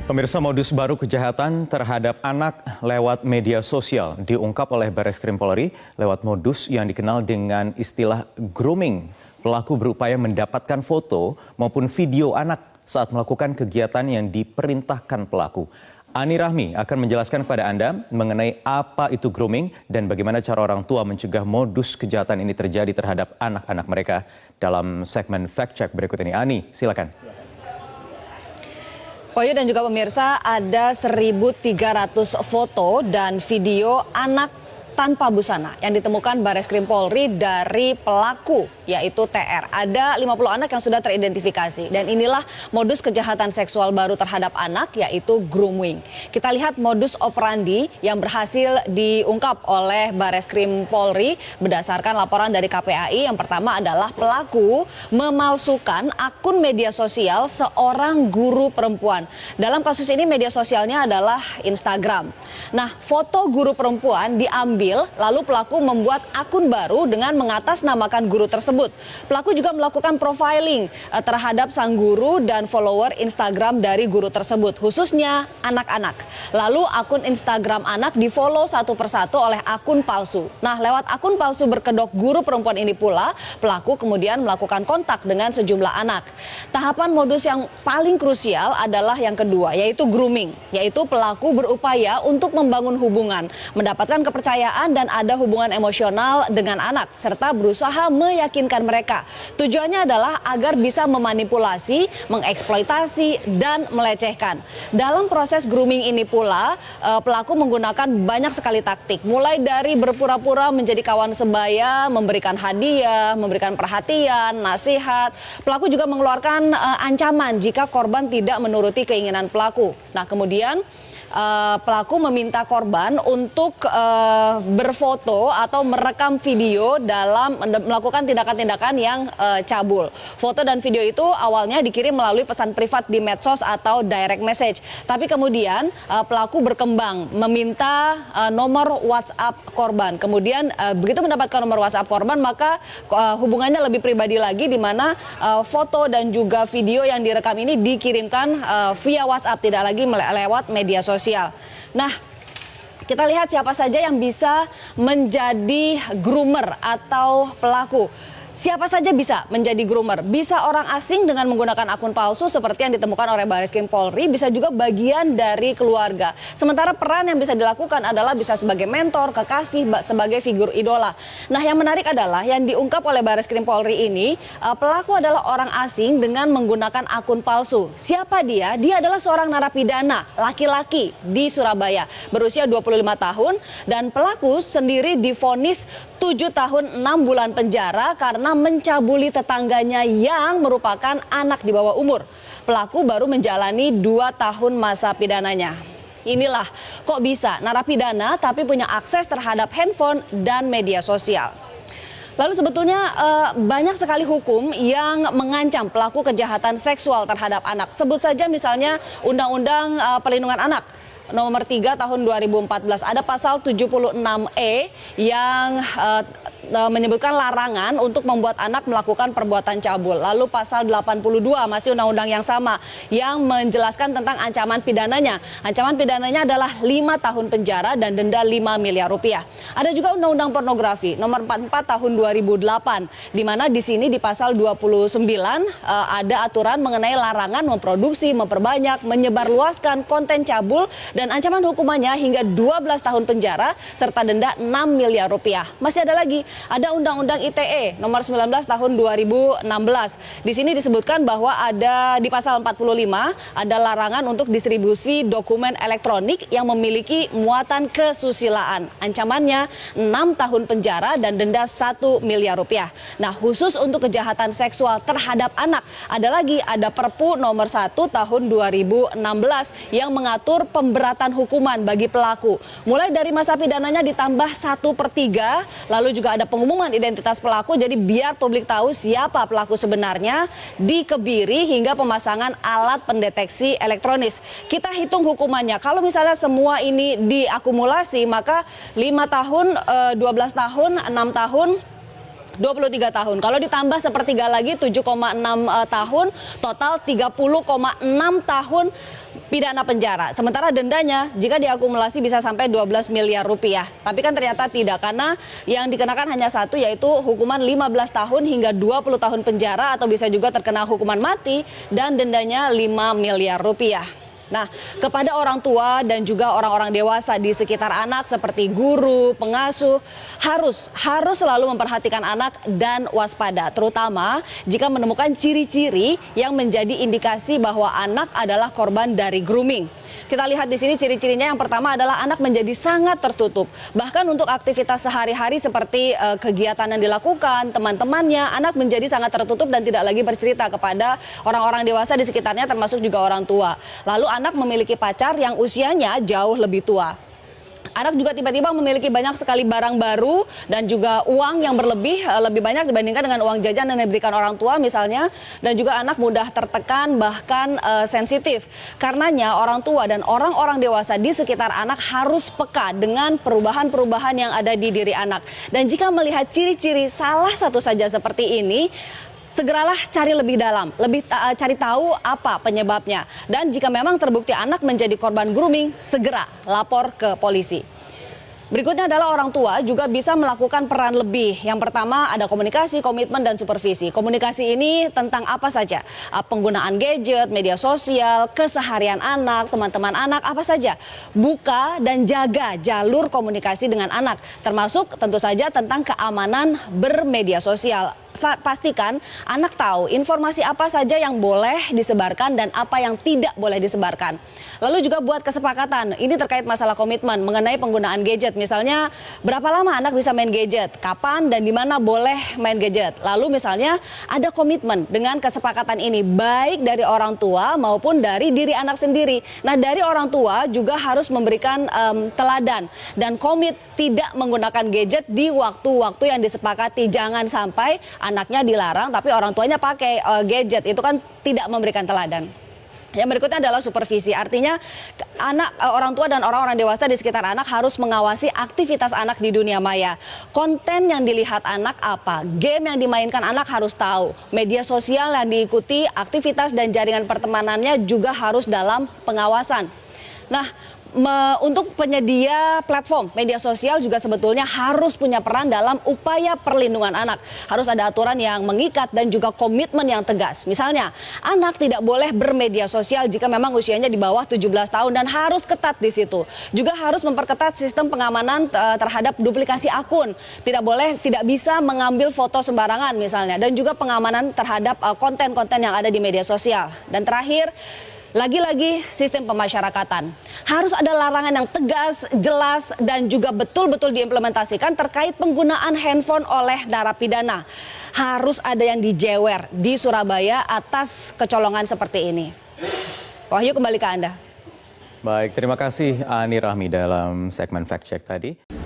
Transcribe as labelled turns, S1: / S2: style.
S1: Pemirsa, modus baru kejahatan terhadap anak lewat media sosial diungkap oleh Bareskrim Polri lewat modus yang dikenal dengan istilah grooming. Pelaku berupaya mendapatkan foto maupun video anak saat melakukan kegiatan yang diperintahkan pelaku. Ani Rahmi akan menjelaskan kepada Anda mengenai apa itu grooming dan bagaimana cara orang tua mencegah modus kejahatan ini terjadi terhadap anak-anak mereka dalam segmen Fact Check berikut ini. Ani, silakan.
S2: Poyo dan juga pemirsa, ada 1.300 foto dan video anak tanpa busana yang ditemukan Bareskrim Polri dari pelaku, yaitu TR. Ada 50 anak yang sudah teridentifikasi dan inilah modus kejahatan seksual baru terhadap anak, yaitu grooming. Kita lihat modus operandi yang berhasil diungkap oleh Bareskrim Polri berdasarkan laporan dari KPAI. Yang pertama adalah pelaku memalsukan akun media sosial seorang guru perempuan. Dalam kasus ini media sosialnya adalah Instagram. Nah, foto guru perempuan diambil lalu pelaku membuat akun baru dengan mengatasnamakan guru tersebut. Pelaku juga melakukan profiling terhadap sang guru dan follower Instagram dari guru tersebut, khususnya anak-anak. Lalu akun Instagram anak di-follow satu persatu oleh akun palsu. Nah, lewat akun palsu berkedok guru perempuan ini pula, pelaku kemudian melakukan kontak dengan sejumlah anak. Tahapan modus yang paling krusial adalah yang kedua, yaitu grooming, yaitu pelaku berupaya untuk membangun hubungan, mendapatkan kepercayaan dan ada hubungan emosional dengan anak, serta berusaha meyakinkan mereka. Tujuannya adalah agar bisa memanipulasi, mengeksploitasi, dan melecehkan. Dalam proses grooming ini pula, pelaku menggunakan banyak sekali taktik. Mulai dari berpura-pura menjadi kawan sebaya, memberikan hadiah, memberikan perhatian, nasihat. Pelaku juga mengeluarkan ancaman jika korban tidak menuruti keinginan pelaku. Nah, kemudian pelaku meminta korban untuk berfoto atau merekam video dalam melakukan tindakan-tindakan yang cabul. Foto dan video itu awalnya dikirim melalui pesan privat di medsos atau direct message. Tapi kemudian pelaku berkembang meminta nomor WhatsApp korban. Kemudian begitu mendapatkan nomor WhatsApp korban, maka hubungannya lebih pribadi lagi, di mana foto dan juga video yang direkam ini dikirimkan via WhatsApp, tidak lagi lewat media sosial. Nah, kita lihat siapa saja yang bisa menjadi groomer atau pelaku. Siapa saja bisa menjadi groomer. Bisa orang asing dengan menggunakan akun palsu seperti yang ditemukan oleh Bareskrim Polri, bisa juga bagian dari keluarga. Sementara peran yang bisa dilakukan adalah bisa sebagai mentor, kekasih, sebagai figur idola. Nah, yang menarik adalah yang diungkap oleh Bareskrim Polri ini, pelaku adalah orang asing dengan menggunakan akun palsu. Siapa dia? Dia adalah seorang narapidana laki-laki di Surabaya, berusia 25 tahun, dan pelaku sendiri divonis 7 tahun 6 bulan penjara karena mencabuli tetangganya yang merupakan anak di bawah umur. Pelaku baru menjalani 2 tahun masa pidananya. Inilah kok bisa narapidana tapi punya akses terhadap handphone dan media sosial. Lalu sebetulnya banyak sekali hukum yang mengancam pelaku kejahatan seksual terhadap anak. Sebut saja misalnya Undang-Undang Perlindungan Anak nomor 3 tahun 2014, ada pasal 76E yang menyebutkan larangan untuk membuat anak melakukan perbuatan cabul. Lalu pasal 82 masih undang-undang yang sama yang menjelaskan tentang ancaman pidananya. Ancaman pidananya adalah 5 tahun penjara dan denda 5 miliar rupiah. Ada juga undang-undang pornografi nomor 44 tahun 2008, di mana di sini di pasal 29 ada aturan mengenai larangan memproduksi, memperbanyak, menyebarluaskan konten cabul dan ancaman hukumannya hingga 12 tahun penjara serta denda 6 miliar rupiah. Masih ada lagi, ada Undang-Undang ITE nomor 19 tahun 2016. Di sini disebutkan bahwa ada di pasal 45 ada larangan untuk distribusi dokumen elektronik yang memiliki muatan kesusilaan. Ancamannya 6 tahun penjara dan denda 1 miliar rupiah. Nah, khusus untuk kejahatan seksual terhadap anak, ada Perpu nomor 1 tahun 2016 yang mengatur pemberatan hukuman bagi pelaku. Mulai dari masa pidananya ditambah 1/3, lalu juga ada pengumuman identitas pelaku, jadi biar publik tahu siapa pelaku sebenarnya, dikebiri hingga pemasangan alat pendeteksi elektronis. Kita hitung hukumannya, kalau misalnya semua ini diakumulasi, maka 5 tahun, 12 tahun, 6 tahun, 23 tahun. Kalau ditambah sepertiga lagi 7,6 tahun, total 30,6 tahun pidana penjara. Sementara dendanya jika diakumulasi bisa sampai 12 miliar rupiah. Tapi kan ternyata tidak, karena yang dikenakan hanya satu, yaitu hukuman 15 tahun hingga 20 tahun penjara atau bisa juga terkena hukuman mati dan dendanya 5 miliar rupiah. Nah, kepada orang tua dan juga orang-orang dewasa di sekitar anak seperti guru, pengasuh, harus selalu memperhatikan anak dan waspada, terutama jika menemukan ciri-ciri yang menjadi indikasi bahwa anak adalah korban dari grooming. Kita lihat di sini ciri-cirinya. Yang pertama adalah anak menjadi sangat tertutup. Bahkan untuk aktivitas sehari-hari seperti kegiatan yang dilakukan, teman-temannya, anak menjadi sangat tertutup dan tidak lagi bercerita kepada orang-orang dewasa di sekitarnya, termasuk juga orang tua. Lalu anak memiliki pacar yang usianya jauh lebih tua. Anak juga tiba-tiba memiliki banyak sekali barang baru dan juga uang yang lebih banyak dibandingkan dengan uang jajan yang diberikan orang tua misalnya. Dan juga anak mudah tertekan, bahkan sensitif. Karenanya orang tua dan orang-orang dewasa di sekitar anak harus peka dengan perubahan-perubahan yang ada di diri anak. Dan jika melihat ciri-ciri salah satu saja seperti ini, segeralah cari lebih dalam, cari tahu apa penyebabnya. Dan jika memang terbukti anak menjadi korban grooming, segera lapor ke polisi. Berikutnya adalah orang tua juga bisa melakukan peran lebih. Yang pertama ada komunikasi, komitmen, dan supervisi. Komunikasi ini tentang apa saja? Penggunaan gadget, media sosial, keseharian anak, teman-teman anak, apa saja. Buka dan jaga jalur komunikasi dengan anak. Termasuk tentu saja tentang keamanan bermedia sosial. Pastikan anak tahu informasi apa saja yang boleh disebarkan dan apa yang tidak boleh disebarkan. Lalu juga buat kesepakatan, ini terkait masalah komitmen mengenai penggunaan gadget. Misalnya berapa lama anak bisa main gadget, kapan dan di mana boleh main gadget. Lalu misalnya ada komitmen dengan kesepakatan ini baik dari orang tua maupun dari diri anak sendiri. Nah, dari orang tua juga harus memberikan teladan dan komit tidak menggunakan gadget di waktu-waktu yang disepakati. Jangan sampai anaknya dilarang tapi orang tuanya pakai gadget, itu kan tidak memberikan teladan. Yang berikutnya adalah supervisi, artinya orang tua dan orang-orang dewasa di sekitar anak harus mengawasi aktivitas anak di dunia maya. Konten yang dilihat anak apa, game yang dimainkan anak harus tahu, media sosial yang diikuti, aktivitas dan jaringan pertemanannya juga harus dalam pengawasan. Nah, untuk penyedia platform media sosial juga sebetulnya harus punya peran dalam upaya perlindungan anak. Harus ada aturan yang mengikat dan juga komitmen yang tegas. Misalnya, anak tidak boleh bermedia sosial jika memang usianya di bawah 17 tahun dan harus ketat di situ. Juga harus memperketat sistem pengamanan terhadap duplikasi akun. Tidak bisa mengambil foto sembarangan misalnya, dan juga pengamanan terhadap konten-konten yang ada di media sosial. Dan terakhir, lagi-lagi sistem pemasyarakatan. Harus ada larangan yang tegas, jelas, dan juga betul-betul diimplementasikan terkait penggunaan handphone oleh narapidana. Harus ada yang dijewer di Surabaya atas kecolongan seperti ini. Wahyu, kembali ke Anda.
S1: Baik, terima kasih Ani Rahmi dalam segmen Fact Check tadi.